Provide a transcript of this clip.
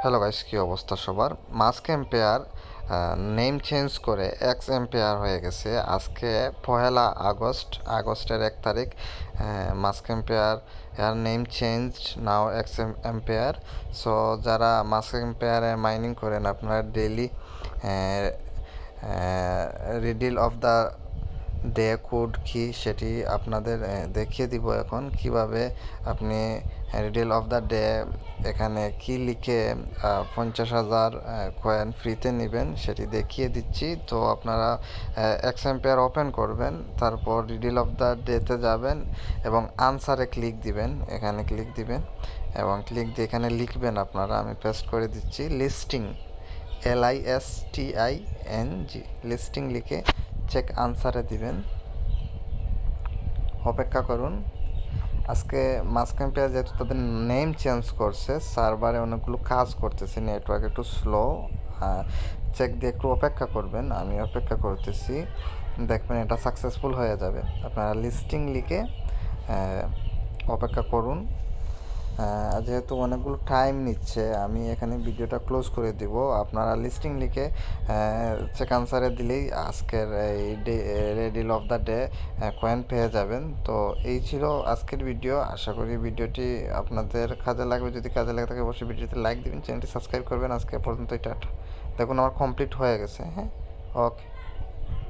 Hello guys, কী অবস্থা সবার? Mask ampere name change করে এক্স এম্পেয়ার হয়ে গেছে। আজকে 1 আগস্টের 1 তারিখ। মাস্ক এম্পেয়ার এর নেম চেঞ্জ নাও এক্স এম্পেয়ার। সো যারা মাস্ক এম্পেয়ারে মাইনিং করেন, আপনারা daily riddle of the day code কি সেটি আপনাদের দেখিয়ে দিব এখন কিভাবে আপনি রিডেল অফ দ্য ডে এখানে কি লিখে 50,000 কয়েন ফ্রিতে নেবেন সেটি দেখিয়ে দিচ্ছি। তো আপনারা এক্স এম্পেয়ার ওপেন করবেন, তারপর রিডেল অফ দ্য ডেতে যাবেন এবং আনসারে ক্লিক দিবেন। এখানে ক্লিক দিবেন এবং ক্লিক দিয়ে এখানে লিখবেন আপনারা, আমি পেস্ট করে দিচ্ছি, লিস্টিং, LISTING, লিস্টিং লিখে চেক আনসারে দিবেন। অপেক্ষা করুন। আজকে মাস্ক এম্পেয়ার যেহেতু তাদের নেম চেঞ্জ করছে, সার্ভারে অনেকগুলো কাজ করতেছে, নেটওয়ার্ক একটু স্লো, চেক দিয়ে একটু অপেক্ষা করবেন। আমি অপেক্ষা করতেছি, দেখবেন এটা সাকসেসফুল হয়ে যাবে। আপনারা লিস্টিং লিখে অপেক্ষা করুন। যেহেতু অনেকগুলো টাইম নিচ্ছে, আমি এখানে ভিডিওটা ক্লোজ করে দিব। আপনারা লিস্টিং লিখে চেক আনসারে দিলেই আজকের এই Riedel of the day coin পেয়ে যাবেন। তো এই ছিল আজকের ভিডিও। আশা করি ভিডিওটি আপনাদের কাজে লাগবে। যদি কাজে লাগে থাকে অবশ্যই ভিডিওতে লাইক দিবেন, চ্যানেলটি সাবস্ক্রাইব করবেন। আজকে পর্যন্ত এটা দেখুন আমার কমপ্লিট হয়ে গেছে। হ্যাঁ, ওকে।